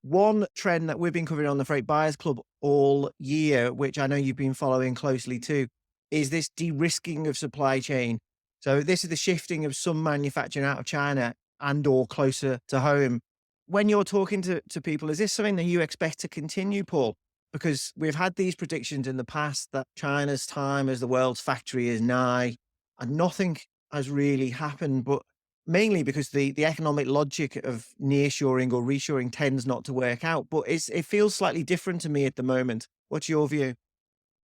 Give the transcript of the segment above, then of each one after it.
One trend that we've been covering on the Freight Buyers Club all year, which I know you've been following closely too, is this de-risking of supply chain. So this is the shifting of some manufacturing out of China and or closer to home. When you're talking to people, is this something that you expect to continue, Paul? Because we've had these predictions in the past that China's time as the world's factory is nigh, and nothing has really happened. But mainly because the economic logic of nearshoring or reshoring tends not to work out, but it feels slightly different to me at the moment. What's your view?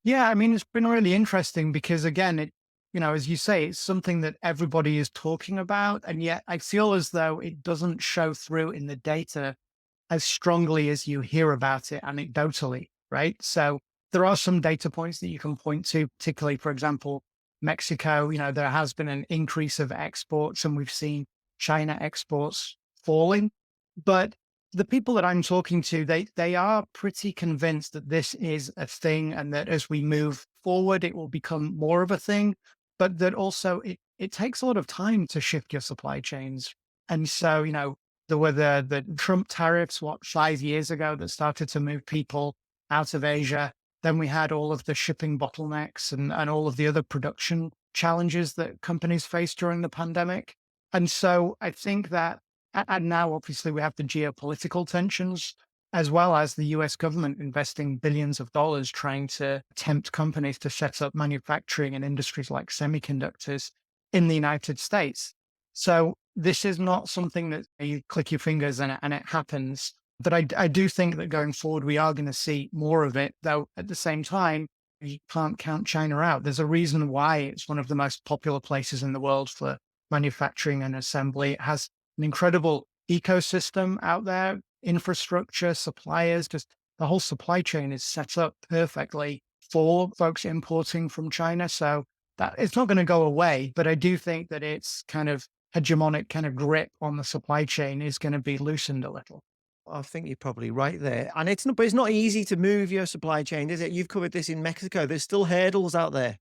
Yeah, I mean, it's been really interesting because again, as you say, it's something that everybody is talking about. And yet I feel as though it doesn't show through in the data as strongly as you hear about it anecdotally, right? So there are some data points that you can point to, particularly, for example, Mexico. There has been an increase of exports and we've seen China exports falling. But the people that I'm talking to, they are pretty convinced that this is a thing and that as we move forward, it will become more of a thing, but that also it takes a lot of time to shift your supply chains. And so, there were the Trump tariffs, 5 years ago, that started to move people out of Asia. Then we had all of the shipping bottlenecks and all of the other production challenges that companies faced during the pandemic. And so I think that, and now obviously we have the geopolitical tensions, as well as the US government investing billions of dollars trying to tempt companies to set up manufacturing in industries like semiconductors in the United States. So this is not something that you click your fingers and it happens. But I do think that going forward, we are going to see more of it, though at the same time, you can't count China out. There's a reason why it's one of the most popular places in the world for manufacturing and assembly. It has an incredible ecosystem out there, infrastructure, suppliers, just the whole supply chain is set up perfectly for folks importing from China. So that it's not going to go away, but I do think that its kind of hegemonic kind of grip on the supply chain is going to be loosened a little. I think you're probably right there. And it's not easy to move your supply chain, is it? You've covered this in Mexico. There's still hurdles out there.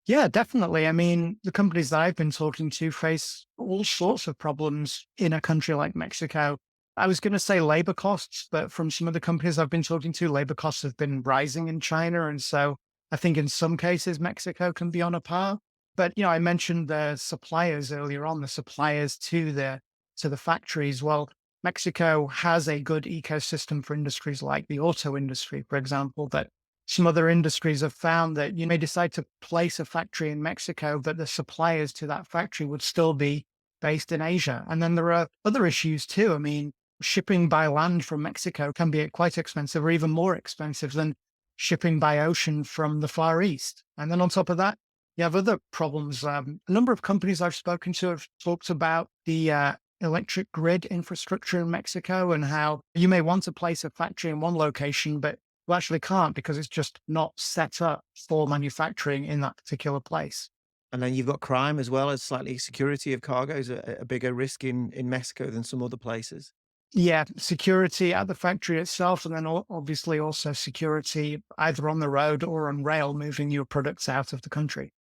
Yeah, definitely. I mean, the companies that I've been talking to face all sorts of problems in a country like Mexico. I was going to say labor costs, but from some of the companies I've been talking to, labor costs have been rising in China. And so I think in some cases, Mexico can be on a par. But, I mentioned the suppliers earlier on, the suppliers to the factories. Well, Mexico has a good ecosystem for industries like the auto industry, for example, but some other industries have found that you may decide to place a factory in Mexico, but the suppliers to that factory would still be based in Asia. And then there are other issues too. I mean, shipping by land from Mexico can be quite expensive or even more expensive than shipping by ocean from the Far East. And then on top of that, you have other problems. A number of companies I've spoken to have talked about the electric grid infrastructure in Mexico and how you may want to place a factory in one location, but you actually can't because it's just not set up for manufacturing in that particular place. And then you've got crime as well as slightly security of cargo is a bigger risk in Mexico than some other places. Yeah, security at the factory itself, and then obviously also security either on the road or on rail moving your products out of the country.